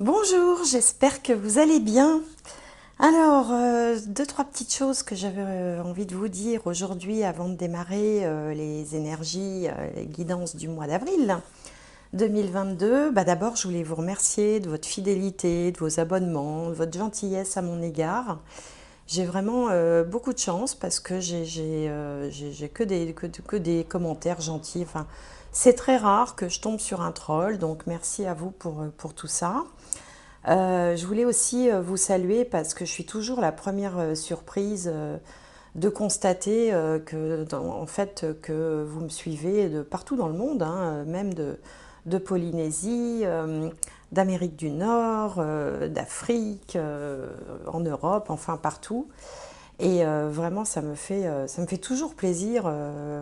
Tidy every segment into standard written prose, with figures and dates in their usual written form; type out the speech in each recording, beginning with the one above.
Bonjour, j'espère que vous allez bien. Alors, deux, trois petites choses que j'avais envie de vous dire aujourd'hui avant de démarrer les énergies, les guidances du mois d'avril 2022. D'abord, je voulais vous remercier de votre fidélité, de vos abonnements, de votre gentillesse à mon égard. J'ai vraiment beaucoup de chance parce que j'ai que des commentaires gentils. Enfin, c'est très rare que je tombe sur un troll, donc merci à vous pour tout ça. Je voulais aussi vous saluer parce que je suis toujours la première surprise de constater en fait, que vous me suivez de partout dans le monde, hein, même de Polynésie, d'Amérique du Nord, d'Afrique, en Europe, enfin partout. Et vraiment, ça me fait toujours plaisir.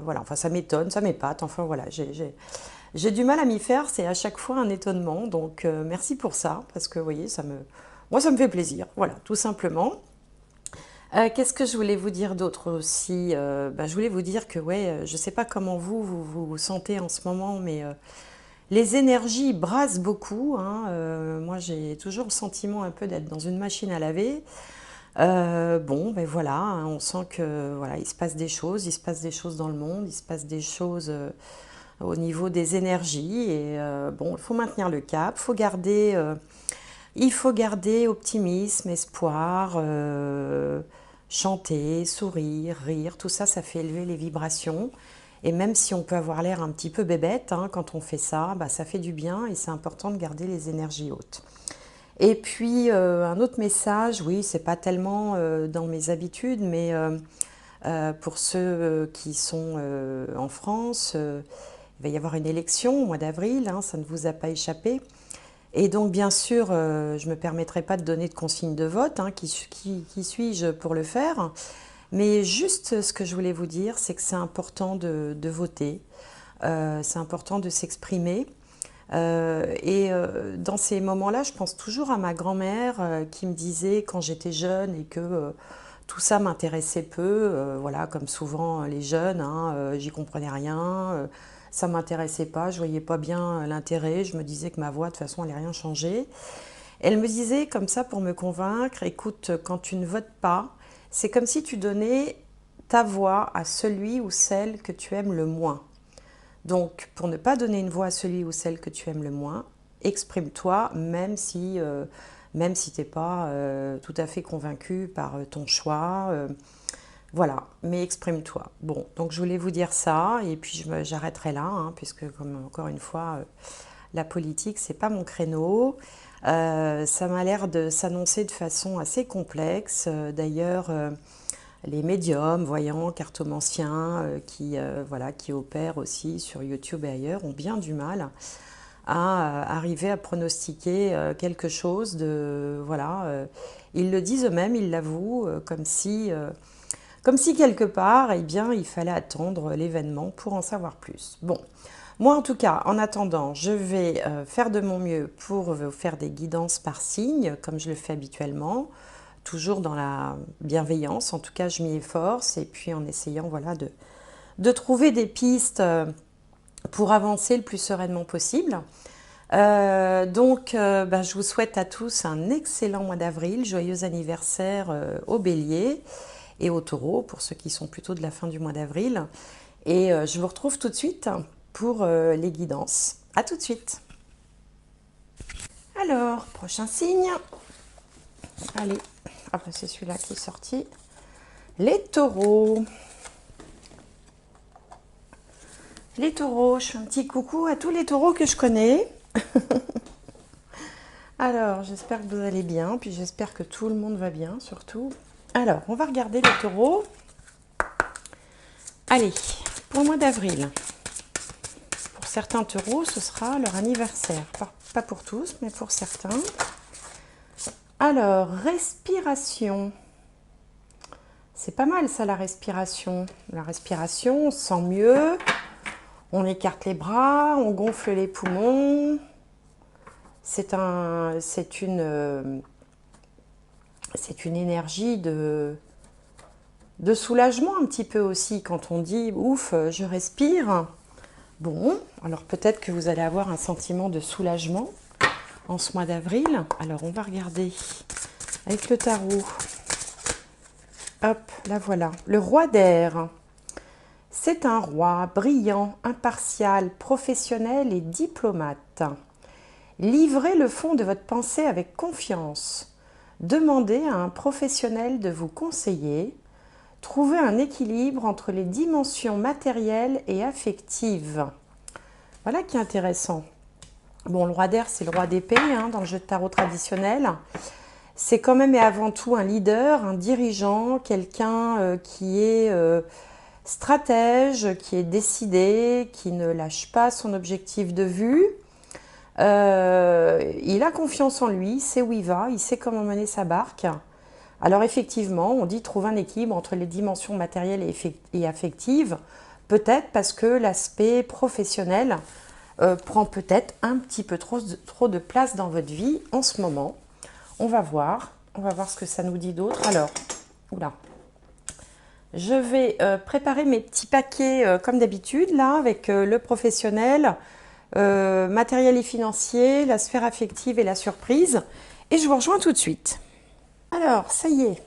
Voilà, enfin, ça m'étonne, ça m'épate. Enfin, voilà, j'ai du mal à m'y faire. C'est à chaque fois un étonnement. Donc, merci pour ça, parce que, vous voyez, moi, ça me fait plaisir. Voilà, tout simplement. Qu'est-ce que je voulais vous dire d'autre aussi? Je voulais vous dire que, ouais, je ne sais pas comment vous sentez en ce moment, mais les énergies brassent beaucoup, hein. Moi, j'ai toujours le sentiment un peu d'être dans une machine à laver. Voilà, hein, on sent que voilà, il se passe des choses dans le monde, il se passe des choses au niveau des énergies et il faut maintenir le cap, il faut garder optimisme, espoir, chanter, sourire, rire, tout ça, ça fait élever les vibrations. Et même si on peut avoir l'air un petit peu bébête, hein, quand on fait ça, ça fait du bien et c'est important de garder les énergies hautes. Et puis un autre message, oui, c'est pas tellement dans mes habitudes, mais pour ceux qui sont en France, il va y avoir une élection au mois d'avril, hein, ça ne vous a pas échappé. Et donc bien sûr, je ne me permettrai pas de donner de consigne de vote, hein, qui suis-je pour le faire? Mais juste ce que je voulais vous dire, c'est que c'est important de voter, c'est important de s'exprimer. Dans ces moments-là, je pense toujours à ma grand-mère qui me disait quand j'étais jeune et que tout ça m'intéressait peu, voilà, comme souvent les jeunes, hein, j'y comprenais rien, ça m'intéressait pas, je voyais pas bien l'intérêt, je me disais que ma voix de toute façon allait rien changer. Elle me disait comme ça pour me convaincre, écoute, quand tu ne votes pas, c'est comme si tu donnais ta voix à celui ou celle que tu aimes le moins. Donc, pour ne pas donner une voix à celui ou celle que tu aimes le moins, exprime-toi, même si tu n'es pas tout à fait convaincu par ton choix. Voilà, mais exprime-toi. Bon, donc je voulais vous dire ça, et puis j'arrêterai là, hein, puisque comme encore une fois, la politique, c'est pas mon créneau. Ça m'a l'air de s'annoncer de façon assez complexe. D'ailleurs, les médiums, voyants, cartomanciens voilà, qui opèrent aussi sur YouTube et ailleurs ont bien du mal à arriver à pronostiquer quelque chose de voilà. Ils le disent eux-mêmes, ils l'avouent, comme si quelque part, eh bien, il fallait attendre l'événement pour en savoir plus. Bon, moi en tout cas, en attendant, je vais faire de mon mieux pour vous faire des guidances par signe, comme je le fais habituellement, toujours dans la bienveillance. En tout cas, je m'y efforce et puis en essayant voilà, de trouver des pistes pour avancer le plus sereinement possible. Je vous souhaite à tous un excellent mois d'avril, joyeux anniversaire au Bélier et au Taureau, pour ceux qui sont plutôt de la fin du mois d'avril. Et je vous retrouve tout de suite pour les guidances. À tout de suite. Alors, prochain signe. Allez, c'est celui-là qui est sorti. Les taureaux. Les taureaux, je fais un petit coucou à tous les taureaux que je connais. Alors, j'espère que vous allez bien, puis j'espère que tout le monde va bien, surtout. Alors, on va regarder les taureaux. Allez, pour le mois d'avril. Pour certains taureaux, ce sera leur anniversaire. Pas pour tous, mais pour certains. Alors, respiration. C'est pas mal ça, la respiration. La respiration, on se sent mieux. On écarte les bras, on gonfle les poumons. C'est une énergie de soulagement un petit peu aussi quand on dit « ouf, je respire ». Bon, alors peut-être que vous allez avoir un sentiment de soulagement en ce mois d'avril. Alors, on va regarder avec le tarot. Hop, là voilà. Le roi d'air. C'est un roi brillant, impartial, professionnel et diplomate. Livrez le fond de votre pensée avec confiance. Demandez à un professionnel de vous conseiller. Trouvez un équilibre entre les dimensions matérielles et affectives. Voilà qui est intéressant. Bon, le roi d'air, c'est le roi d'épée dans le jeu de tarot traditionnel. C'est quand même et avant tout un leader, un dirigeant, quelqu'un qui est stratège, qui est décidé, qui ne lâche pas son objectif de vue. Il a confiance en lui, il sait où il va, il sait comment mener sa barque. Alors effectivement, on dit trouver un équilibre entre les dimensions matérielles et affectives, peut-être parce que l'aspect professionnel prend peut-être un petit peu trop de place dans votre vie en ce moment. On va voir ce que ça nous dit d'autre. Alors, oula, je vais préparer mes petits paquets comme d'habitude, là, avec le professionnel, matériel et financier, la sphère affective et la surprise. Et je vous rejoins tout de suite. Alors, ça y est.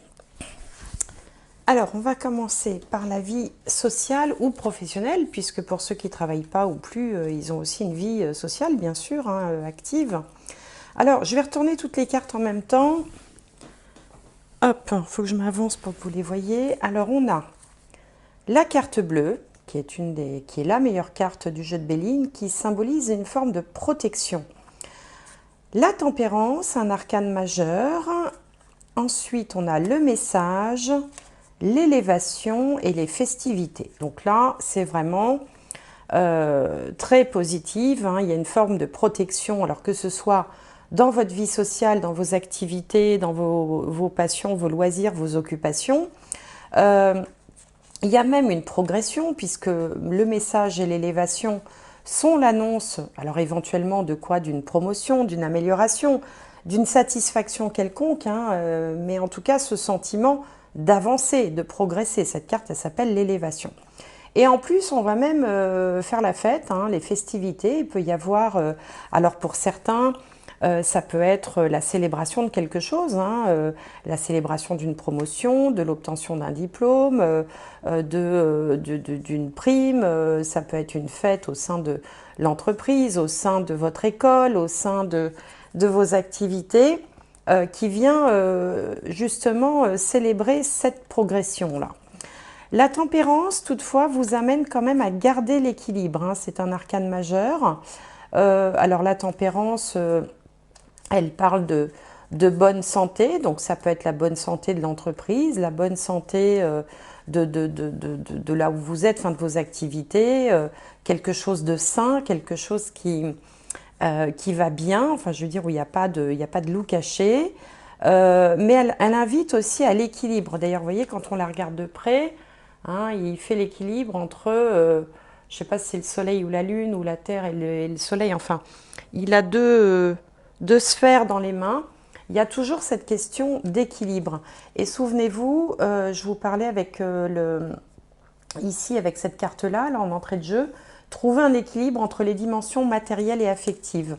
Alors, on va commencer par la vie sociale ou professionnelle, puisque pour ceux qui ne travaillent pas ou plus, ils ont aussi une vie sociale, bien sûr, active. Alors, je vais retourner toutes les cartes en même temps. Hop, il faut que je m'avance pour que vous les voyez. Alors, on a la carte bleue, qui est la meilleure carte du jeu de Béline, qui symbolise une forme de protection. La tempérance, un arcane majeur. Ensuite, on a le message, l'élévation et les festivités. Donc là, c'est vraiment très positive. Il y a une forme de protection, alors que ce soit dans votre vie sociale, dans vos activités, dans vos passions, vos loisirs, vos occupations. Il y a même une progression, puisque le message et l'élévation sont l'annonce, alors éventuellement de quoi? D'une promotion, d'une amélioration, d'une satisfaction quelconque, mais en tout cas ce sentiment d'avancer, de progresser. Cette carte, elle s'appelle l'élévation. Et en plus, on va même faire la fête, les festivités. Il peut y avoir, alors pour certains, ça peut être la célébration de quelque chose, la célébration d'une promotion, de l'obtention d'un diplôme, d'une prime, ça peut être une fête au sein de l'entreprise, au sein de votre école, au sein de vos activités, qui vient justement célébrer cette progression-là. La tempérance, toutefois, vous amène quand même à garder l'équilibre. C'est un arcane majeur. Alors la tempérance, elle parle de bonne santé, donc ça peut être la bonne santé de l'entreprise, la bonne santé de là où vous êtes, de vos activités, quelque chose de sain, quelque chose qui va bien, enfin je veux dire où il n'y a pas de loup caché, mais elle invite aussi à l'équilibre. D'ailleurs, vous voyez, quand on la regarde de près, il fait l'équilibre entre, je ne sais pas si c'est le soleil ou la lune, ou la terre et le soleil, enfin, il a deux sphères dans les mains. Il y a toujours cette question d'équilibre. Et souvenez-vous, je vous parlais avec ici, avec cette carte-là, là en entrée de jeu, trouver un équilibre entre les dimensions matérielles et affectives.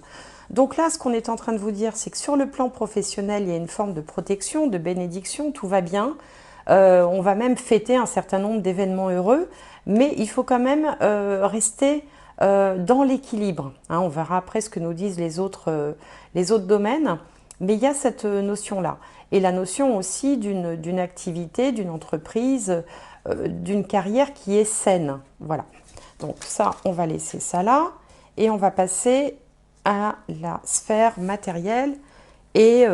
Donc là, ce qu'on est en train de vous dire, c'est que sur le plan professionnel, il y a une forme de protection, de bénédiction, tout va bien. On va même fêter un certain nombre d'événements heureux, mais il faut quand même rester dans l'équilibre. On verra après ce que nous disent les autres domaines, mais il y a cette notion-là. Et la notion aussi d'une activité, d'une entreprise, d'une carrière qui est saine. Voilà. Donc ça, on va laisser ça là, et on va passer à la sphère matérielle et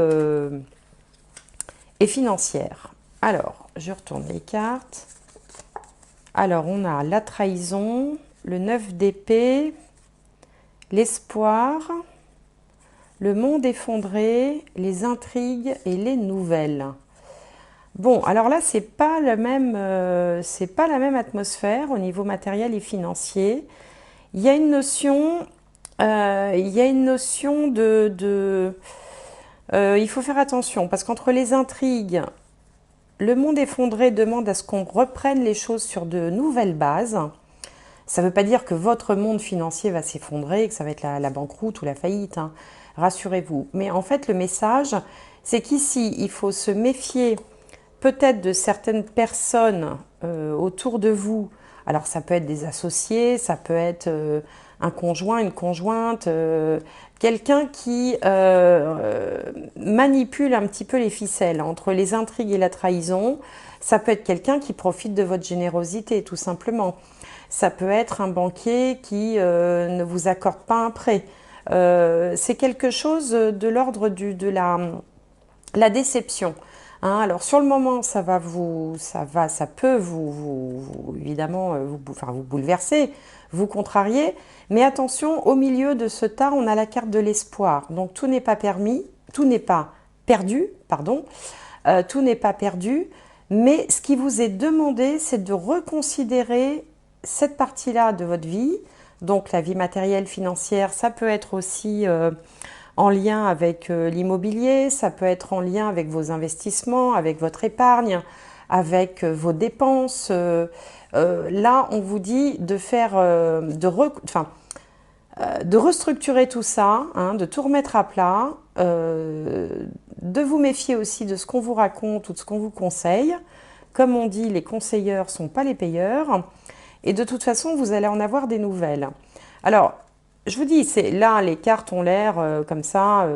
financière. Alors, je retourne les cartes. Alors, on a la trahison, le 9 d'épée, l'espoir, le monde effondré, les intrigues et les nouvelles. Bon, alors là, c'est pas la même atmosphère au niveau matériel et financier. Il y a une notion, il faut faire attention, parce qu'entre les intrigues, le monde effondré demande à ce qu'on reprenne les choses sur de nouvelles bases. Ça ne veut pas dire que votre monde financier va s'effondrer, que ça va être la banqueroute ou la faillite, hein. Rassurez-vous. Mais en fait, le message, c'est qu'ici, il faut se méfier peut-être de certaines personnes autour de vous. Alors ça peut être des associés, ça peut être un conjoint, une conjointe, quelqu'un qui manipule un petit peu les ficelles entre les intrigues et la trahison. Ça peut être quelqu'un qui profite de votre générosité, tout simplement. Ça peut être un banquier qui ne vous accorde pas un prêt. C'est quelque chose de l'ordre de la déception. Hein, alors sur le moment, ça peut évidemment vous bouleverser, vous contrarier, mais attention, au milieu de ce tas, on a la carte de l'espoir. Donc tout n'est pas permis, tout n'est pas perdu, pardon, tout n'est pas perdu, mais ce qui vous est demandé, c'est de reconsidérer cette partie-là de votre vie. Donc la vie matérielle, financière, ça peut être aussi en lien avec l'immobilier, ça peut être en lien avec vos investissements, avec votre épargne, avec vos dépenses. Là, on vous dit de faire, de restructurer tout ça, hein, de tout remettre à plat, de vous méfier aussi de ce qu'on vous raconte ou de ce qu'on vous conseille. Comme on dit, les conseilleurs ne sont pas les payeurs. Et de toute façon, vous allez en avoir des nouvelles. Alors, je vous dis, là, les cartes ont l'air comme ça,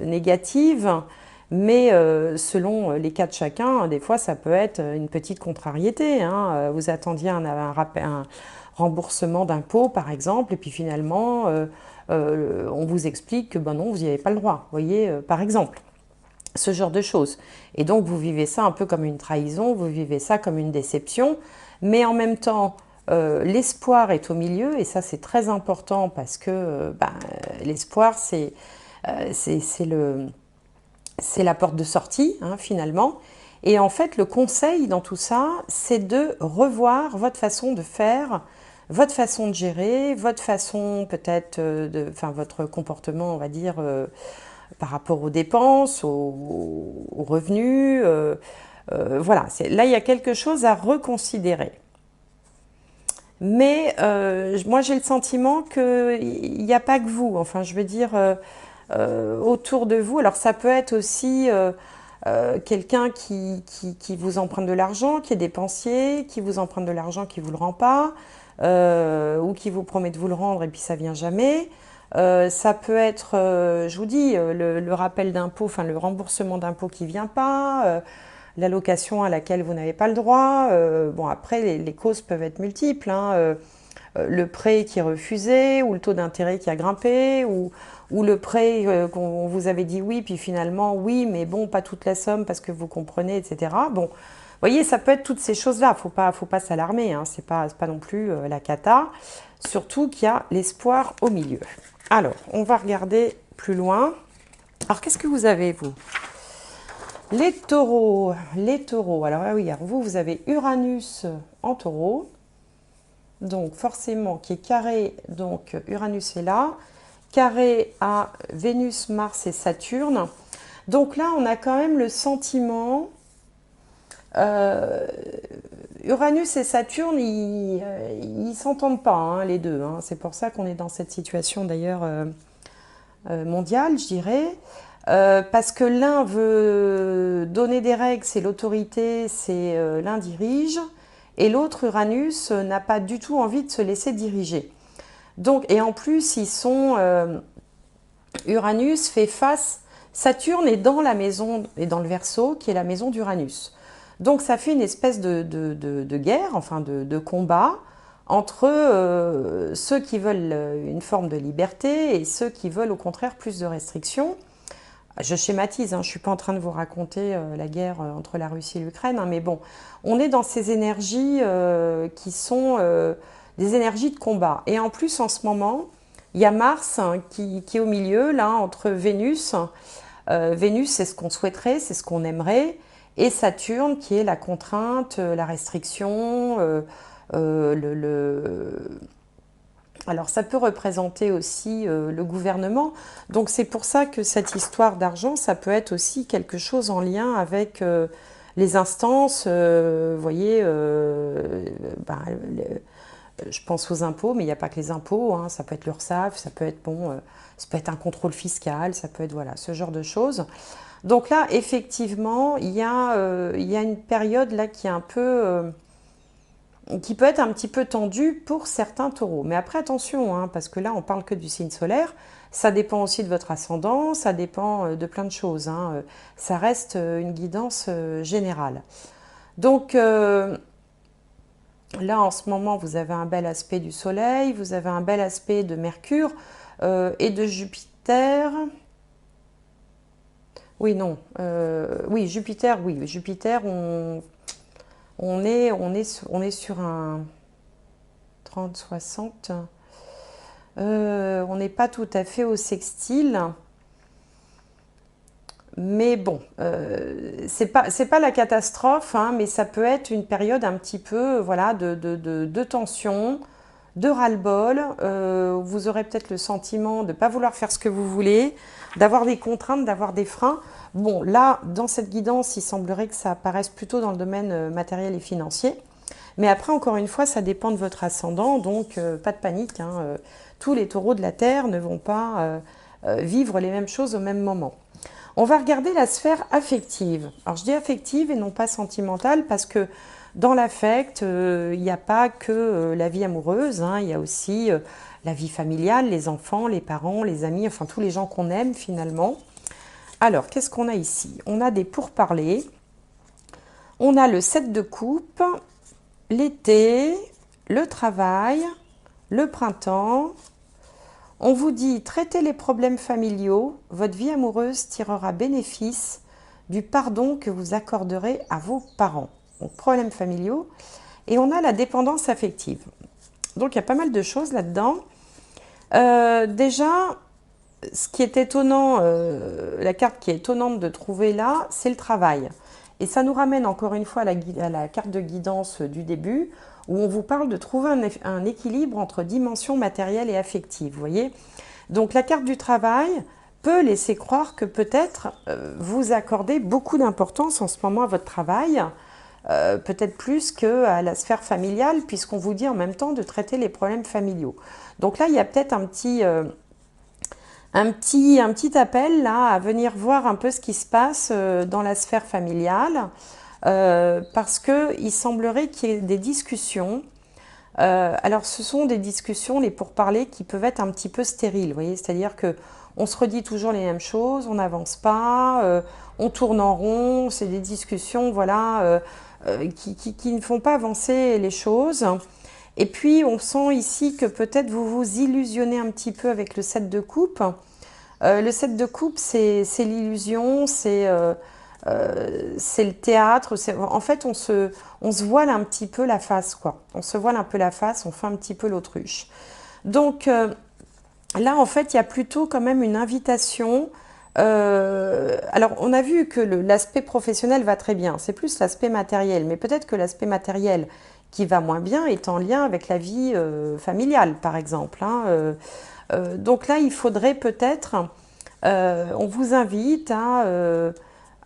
négatives, mais selon les cas de chacun, des fois, ça peut être une petite contrariété, hein. Vous attendiez un remboursement d'impôt, par exemple, et puis finalement, on vous explique que non, vous n'y avez pas le droit, vous voyez, par exemple. Ce genre de choses. Et donc, vous vivez ça un peu comme une trahison, vous vivez ça comme une déception, mais en même temps, l'espoir est au milieu, et ça c'est très important parce que l'espoir c'est la porte de sortie, hein, finalement. Et en fait, le conseil dans tout ça, c'est de revoir votre façon de faire, votre façon de gérer, votre façon peut-être, votre comportement, on va dire, par rapport aux dépenses, aux revenus. Voilà, là il y a quelque chose à reconsidérer. Mais moi, j'ai le sentiment qu'il n'y a pas que vous. Enfin, je veux dire, autour de vous. Alors, ça peut être aussi quelqu'un qui vous emprunte de l'argent, qui est dépensier, qui vous emprunte de l'argent, qui ne vous le rend pas, ou qui vous promet de vous le rendre et puis ça ne vient jamais. Ça peut être, je vous dis, le rappel d'impôt, enfin le remboursement d'impôt qui ne vient pas, l'allocation à laquelle vous n'avez pas le droit. Bon, après, les causes peuvent être multiples, hein. Le prêt qui est refusé, ou le taux d'intérêt qui a grimpé, ou le prêt qu'on vous avait dit oui, puis finalement oui, mais bon, pas toute la somme parce que vous comprenez, etc. Bon, vous voyez, ça peut être toutes ces choses-là. Faut pas s'alarmer, hein. C'est pas non plus la cata. Surtout qu'il y a l'espoir au milieu. Alors, on va regarder plus loin. Alors, qu'est-ce que vous avez, vous ? Les taureaux. Alors, oui, alors vous avez Uranus en taureau. Donc, forcément, qui est carré. Donc, Uranus est là. Carré à Vénus, Mars et Saturne. Donc là, on a quand même le sentiment... Uranus et Saturne, ils ne s'entendent pas, hein, les deux, hein. C'est pour ça qu'on est dans cette situation d'ailleurs mondiale, je dirais. Parce que l'un veut donner des règles, c'est l'autorité, c'est l'un dirige, et l'autre, Uranus, n'a pas du tout envie de se laisser diriger. Donc, et en plus, Uranus fait face, Saturne est dans la maison, et dans le Verseau, qui est la maison d'Uranus. Donc ça fait une espèce de guerre, enfin de combat, entre ceux qui veulent une forme de liberté et ceux qui veulent au contraire plus de restrictions. Je schématise, hein, je ne suis pas en train de vous raconter la guerre entre la Russie et l'Ukraine, hein, mais bon, on est dans ces énergies qui sont des énergies de combat. Et en plus, en ce moment, il y a Mars qui est au milieu, là, entre Vénus. Vénus, c'est ce qu'on souhaiterait, c'est ce qu'on aimerait, et Saturne, qui est la contrainte, la restriction, Alors ça peut représenter aussi le gouvernement. Donc c'est pour ça que cette histoire d'argent, ça peut être aussi quelque chose en lien avec les instances, vous voyez, Je pense aux impôts, mais il n'y a pas que les impôts, hein, ça peut être l'URSSAF, ça peut être, bon, ça peut être un contrôle fiscal, ça peut être voilà, ce genre de choses. Donc là, effectivement, il y a une période là qui est un peu, qui peut être un petit peu tendue pour certains taureaux. Mais après, attention, hein, parce que là, on parle que du signe solaire. Ça dépend aussi de votre ascendant, ça dépend de plein de choses, hein. Ça reste une guidance générale. Donc là, en ce moment, vous avez un bel aspect du Soleil, vous avez un bel aspect de Mercure et de Jupiter. Oui, non. Oui, Jupiter, oui. Jupiter, on est sur un 30-60. On n'est pas tout à fait au sextile. Mais bon, c'est pas la catastrophe, hein, mais ça peut être une période un petit peu voilà, de tension, de ras-le-bol. Vous aurez peut-être le sentiment de ne pas vouloir faire ce que vous voulez, d'avoir des contraintes, d'avoir des freins. Bon, là, dans cette guidance, il semblerait que ça apparaisse plutôt dans le domaine matériel et financier. Mais après, encore une fois, ça dépend de votre ascendant, donc pas de panique, hein. Tous les taureaux de la Terre ne vont pas vivre les mêmes choses au même moment. On va regarder la sphère affective. Alors je dis affective et non pas sentimentale parce que dans l'affect, il n'y a pas que la vie amoureuse, hein, il y a aussi la vie familiale, les enfants, les parents, les amis, enfin tous les gens qu'on aime finalement. Alors, qu'est-ce qu'on a ici? On a des pourparlers, on a le 7 de coupe, l'été, le travail, le printemps. On vous dit, traitez les problèmes familiaux, votre vie amoureuse tirera bénéfice du pardon que vous accorderez à vos parents. Donc, problèmes familiaux. Et on a la dépendance affective. Donc, il y a pas mal de choses là-dedans. Déjà, ce qui est étonnant, la carte qui est étonnante de trouver là, c'est le travail. Et ça nous ramène encore une fois à la carte de guidance du début, où on vous parle de trouver un équilibre entre dimension matérielle et affective, vous voyez. Donc la carte du travail peut laisser croire que peut-être vous accordez beaucoup d'importance en ce moment à votre travail, peut-être plus qu'à la sphère familiale, puisqu'on vous dit en même temps de traiter les problèmes familiaux. Donc là, il y a peut-être un petit appel là, à venir voir un peu ce qui se passe dans la sphère familiale, parce qu'il semblerait qu'il y ait des discussions. Alors ce sont des discussions, les pourparlers, qui peuvent être un petit peu stériles, vous voyez, c'est-à-dire que on se redit toujours les mêmes choses, on n'avance pas, on tourne en rond, c'est des discussions voilà, qui ne font pas avancer les choses. Et puis on sent ici que peut-être vous vous illusionnez un petit peu avec le 7 de coupe. Le 7 de coupe, c'est l'illusion, c'est le théâtre. En fait, on se voile un petit peu la face, quoi. On se voile un peu la face, on fait un petit peu l'autruche. Donc là, en fait, il y a plutôt quand même une invitation. Alors, on a vu que l'aspect professionnel va très bien. C'est plus l'aspect matériel. Mais peut-être que l'aspect matériel qui va moins bien est en lien avec la vie familiale, par exemple, hein. Donc là, il faudrait peut-être, on vous invite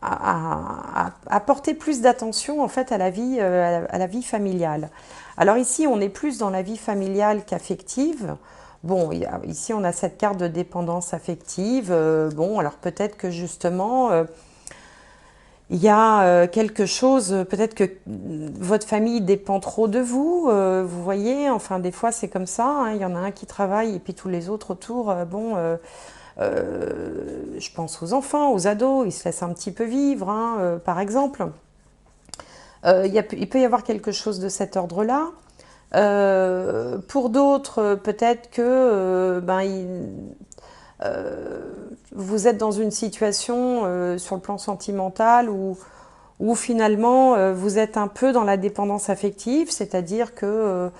à porter plus d'attention en fait à la vie familiale. Alors ici, on est plus dans la vie familiale qu'affective. Bon, ici, on a cette carte de dépendance affective. Bon, alors peut-être que justement, il y a quelque chose, peut-être que votre famille dépend trop de vous, vous voyez, enfin des fois c'est comme ça, hein, il y en a un qui travaille et puis tous les autres autour, je pense aux enfants, aux ados, ils se laissent un petit peu vivre, hein, par exemple. Il peut y avoir quelque chose de cet ordre-là. Pour d'autres, peut-être que vous êtes dans une situation sur le plan sentimental où finalement vous êtes un peu dans la dépendance affective, c'est-à-dire que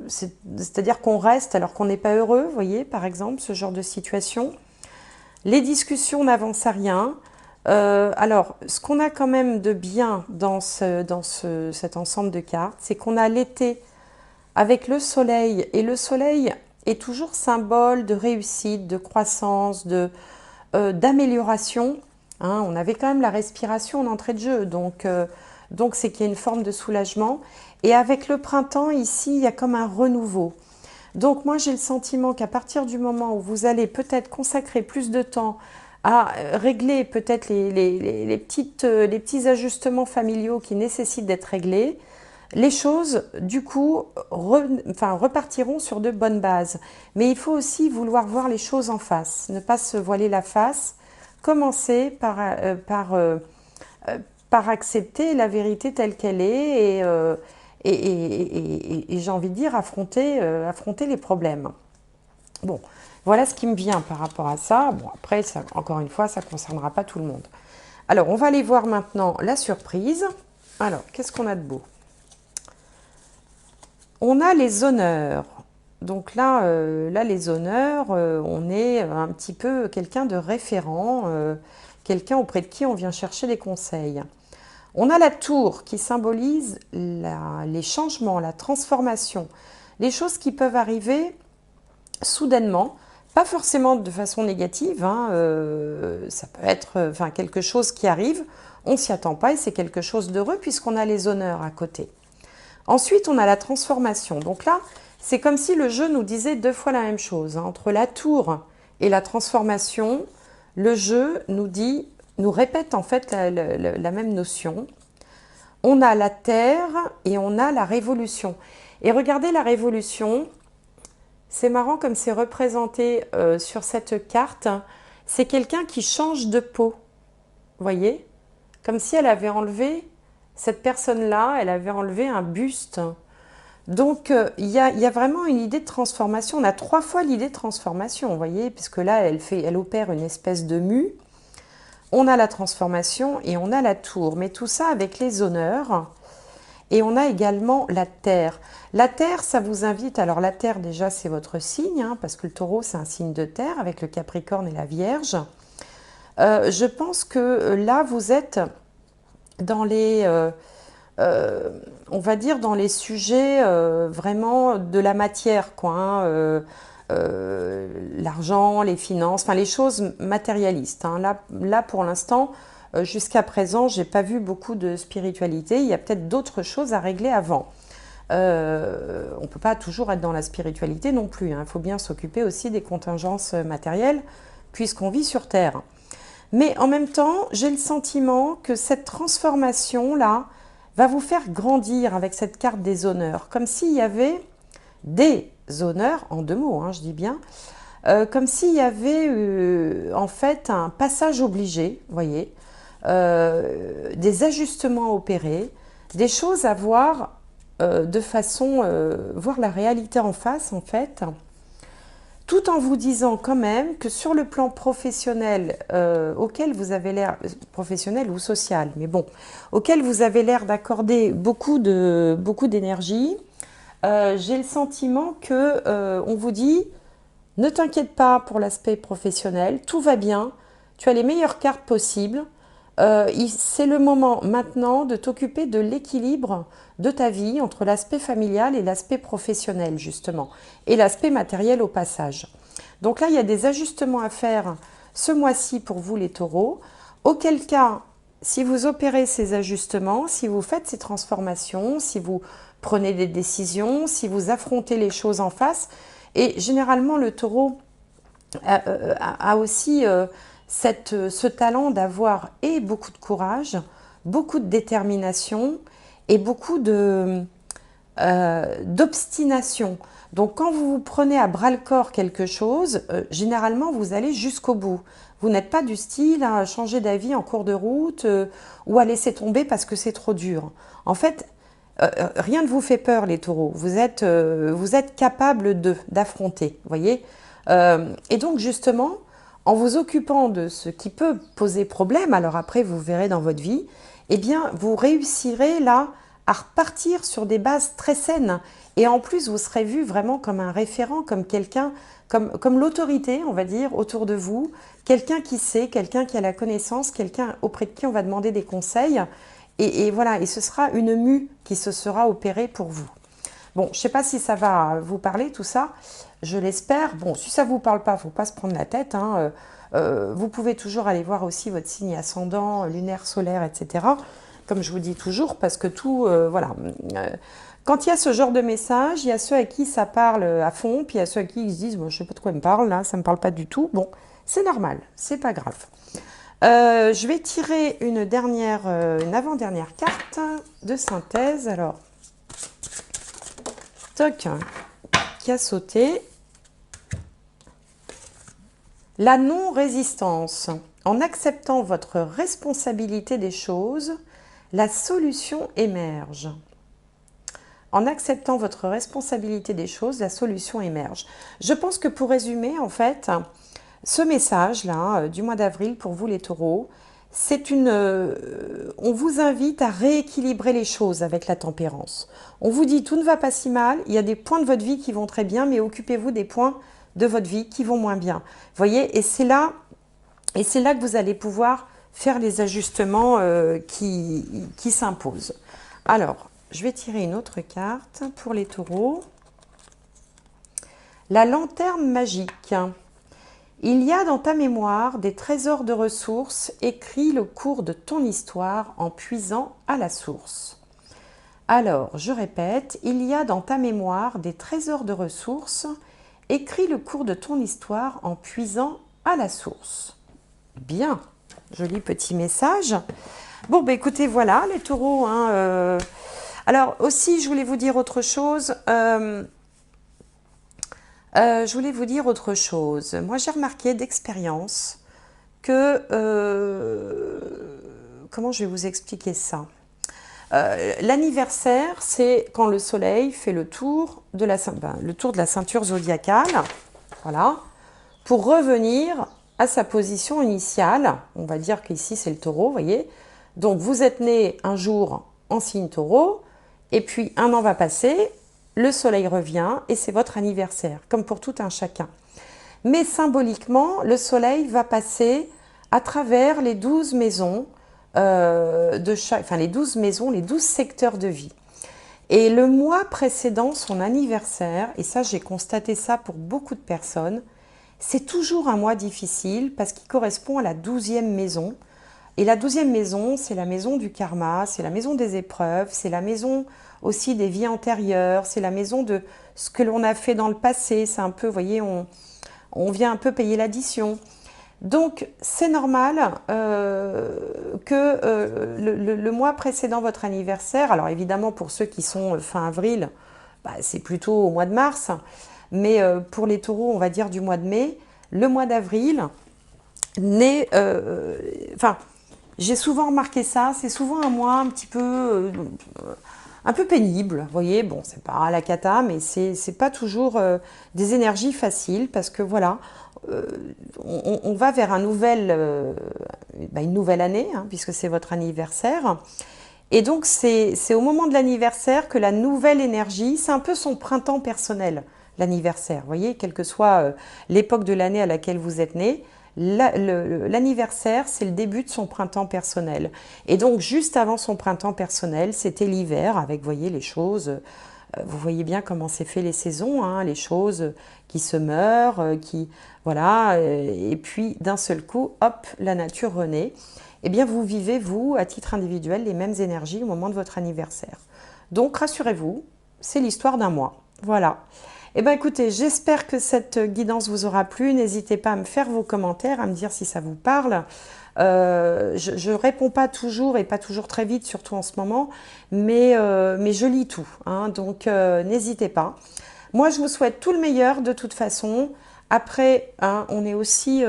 c'est-à-dire qu'on reste alors qu'on n'est pas heureux, vous voyez, par exemple, ce genre de situation. Les discussions n'avancent à rien. Alors, ce qu'on a quand même de bien dans cet ensemble de cartes, c'est qu'on a l'été avec le soleil, et le soleil est toujours symbole de réussite, de croissance, d'amélioration. On avait quand même la respiration en entrée de jeu, donc c'est qu'il y a une forme de soulagement. Et avec le printemps, ici, il y a comme un renouveau. Donc moi, j'ai le sentiment qu'à partir du moment où vous allez peut-être consacrer plus de temps à régler peut-être les petits ajustements familiaux qui nécessitent d'être réglés, les choses, du coup, repartiront sur de bonnes bases. Mais il faut aussi vouloir voir les choses en face, ne pas se voiler la face, commencer par accepter la vérité telle qu'elle est et j'ai envie de dire affronter les problèmes. Bon, voilà ce qui me vient par rapport à ça. Bon, après, ça, encore une fois, ça ne concernera pas tout le monde. Alors, on va aller voir maintenant la surprise. Alors, qu'est-ce qu'on a de beau? On a les honneurs. Donc là, les honneurs, on est un petit peu quelqu'un de référent, quelqu'un auprès de qui on vient chercher des conseils. On a la tour qui symbolise les changements, la transformation, les choses qui peuvent arriver soudainement, pas forcément de façon négative, hein, ça peut être quelque chose qui arrive, on ne s'y attend pas et c'est quelque chose d'heureux puisqu'on a les honneurs à côté. Ensuite, on a la transformation. Donc là, c'est comme si le jeu nous disait deux fois la même chose, hein. Entre la tour et la transformation, le jeu nous répète en fait la même notion. On a la terre et on a la révolution. Et regardez la révolution, c'est marrant comme c'est représenté sur cette carte. C'est quelqu'un qui change de peau, vous voyez? Comme si elle avait enlevé, cette personne-là, elle avait enlevé un buste. Donc, il y a vraiment une idée de transformation. On a 3 fois l'idée de transformation, vous voyez, puisque là, elle opère une espèce de mue. On a la transformation et on a la tour, mais tout ça avec les honneurs. Et on a également la terre. La terre, ça vous invite, alors la terre déjà c'est votre signe, hein, parce que le taureau c'est un signe de terre avec le capricorne et la vierge. Je pense que là vous êtes dans on va dire dans les sujets vraiment de la matière, quoi, hein, l'argent, les finances, enfin les choses matérialistes, hein. Là pour l'instant, jusqu'à présent, j'ai pas vu beaucoup de spiritualité. Il y a peut-être d'autres choses à régler avant. On ne peut pas toujours être dans la spiritualité non plus, hein. Il faut bien s'occuper aussi des contingences matérielles puisqu'on vit sur Terre. Mais en même temps, j'ai le sentiment que cette transformation-là va vous faire grandir avec cette carte des honneurs, comme s'il y avait des honneurs, en 2 mots, hein, je dis bien, comme s'il y avait en fait un passage obligé, vous voyez, des ajustements à opérer, des choses à voir de façon, voir la réalité en face en fait, tout en vous disant quand même que sur le plan professionnel auquel vous avez l'air, professionnel ou social, mais bon, auquel vous avez l'air d'accorder beaucoup d'énergie, j'ai le sentiment que on vous dit ne t'inquiète pas pour l'aspect professionnel, tout va bien, tu as les meilleures cartes possibles. C'est le moment maintenant de t'occuper de l'équilibre de ta vie entre l'aspect familial et l'aspect professionnel justement, et l'aspect matériel au passage. Donc là, il y a des ajustements à faire ce mois-ci pour vous les taureaux, auquel cas, si vous opérez ces ajustements, si vous faites ces transformations, si vous prenez des décisions, si vous affrontez les choses en face, et généralement le taureau a aussi ce talent d'avoir et beaucoup de courage, beaucoup de détermination et beaucoup d'obstination. Donc quand vous vous prenez à bras-le-corps quelque chose, généralement vous allez jusqu'au bout. Vous n'êtes pas du style à changer d'avis en cours de route ou à laisser tomber parce que c'est trop dur. En fait, rien ne vous fait peur les taureaux. Vous êtes capable d'affronter, vous voyez. Et donc justement, en vous occupant de ce qui peut poser problème, alors après vous verrez dans votre vie, eh bien vous réussirez là à repartir sur des bases très saines. Et en plus, vous serez vu vraiment comme un référent, comme quelqu'un, comme l'autorité, on va dire, autour de vous, quelqu'un qui sait, quelqu'un qui a la connaissance, quelqu'un auprès de qui on va demander des conseils. Et voilà, et ce sera une mue qui se sera opérée pour vous. Bon, je ne sais pas si ça va vous parler, tout ça, je l'espère. Bon, si ça ne vous parle pas, il ne faut pas se prendre la tête, hein. Vous pouvez toujours aller voir aussi votre signe ascendant, lunaire, solaire, etc. Comme je vous dis toujours, parce que tout, voilà, quand il y a ce genre de message, il y a ceux à qui ça parle à fond, puis il y a ceux à qui ils se disent, bon, je sais pas de quoi ils me parlent, là, ça me parle pas du tout. Bon, c'est normal, c'est pas grave. Je vais tirer une avant-dernière carte de synthèse. Alors, toc, qui a sauté. La non-résistance. En acceptant votre responsabilité des choses, la solution émerge. En acceptant votre responsabilité des choses, la solution émerge. Je pense que pour résumer, en fait, ce message-là du mois d'avril pour vous les taureaux, c'est on vous invite à rééquilibrer les choses avec la tempérance. On vous dit tout ne va pas si mal, il y a des points de votre vie qui vont très bien, mais occupez-vous des points de votre vie qui vont moins bien. Vous voyez, et c'est là que vous allez pouvoir faire les ajustements qui s'imposent. Alors, je vais tirer une autre carte pour les taureaux. La lanterne magique. Il y a dans ta mémoire des trésors de ressources, écris le cours de ton histoire en puisant à la source. Alors, je répète, il y a dans ta mémoire des trésors de ressources, écris le cours de ton histoire en puisant à la source. Bien, joli petit message. Bon, ben écoutez, voilà, les taureaux. Alors aussi, je voulais vous dire autre chose. Moi, j'ai remarqué d'expérience que... comment je vais vous expliquer ça? L'anniversaire, c'est quand le soleil fait le tour de la ceinture zodiacale, voilà, pour revenir à sa position initiale. On va dire qu'ici, c'est le taureau, vous voyez. Donc, vous êtes né un jour en signe taureau, et puis un an va passer, le soleil revient, et c'est votre anniversaire, comme pour tout un chacun. Mais symboliquement, le soleil va passer à travers les 12 maisons, les 12 maisons, les 12 secteurs de vie. Et le mois précédant son anniversaire, et ça j'ai constaté ça pour beaucoup de personnes, c'est toujours un mois difficile parce qu'il correspond à la 12e maison. Et la 12e maison, c'est la maison du karma, c'est la maison des épreuves, c'est la maison aussi des vies antérieures, c'est la maison de ce que l'on a fait dans le passé. C'est un peu, vous voyez, on vient un peu payer l'addition. Donc, c'est normal que le mois précédant votre anniversaire, alors évidemment pour ceux qui sont fin avril, bah, c'est plutôt au mois de mars, mais pour les taureaux, on va dire du mois de mai, le mois d'avril, j'ai souvent remarqué ça, c'est souvent un mois un peu pénible, vous voyez, bon, c'est pas à la cata, mais c'est pas toujours des énergies faciles, parce que voilà, on va vers une nouvelle année, hein, puisque c'est votre anniversaire, et donc c'est au moment de l'anniversaire que la nouvelle énergie, c'est un peu son printemps personnel, l'anniversaire, vous voyez, quelle que soit l'époque de l'année à laquelle vous êtes né, l'anniversaire, c'est le début de son printemps personnel. Et donc, juste avant son printemps personnel, c'était l'hiver, avec, vous voyez, les choses, vous voyez bien comment c'est fait les saisons, hein, les choses qui se meurent, voilà, et puis d'un seul coup, hop, la nature renaît. Eh bien, vous vivez, vous, à titre individuel, les mêmes énergies au moment de votre anniversaire. Donc, rassurez-vous, c'est l'histoire d'un mois. Voilà. Eh bien, écoutez, j'espère que cette guidance vous aura plu. N'hésitez pas à me faire vos commentaires, à me dire si ça vous parle. Je ne réponds pas toujours et pas toujours très vite, surtout en ce moment, mais je lis tout, hein, donc n'hésitez pas. Moi, je vous souhaite tout le meilleur de toute façon. Après, hein, on est aussi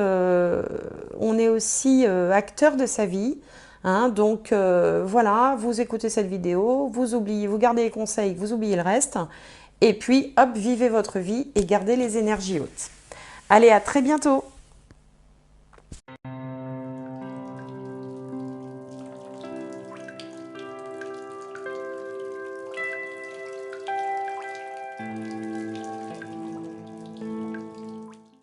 acteur de sa vie. Hein, donc voilà, vous écoutez cette vidéo, vous gardez les conseils, vous oubliez le reste. Et puis, hop, vivez votre vie et gardez les énergies hautes. Allez, à très bientôt!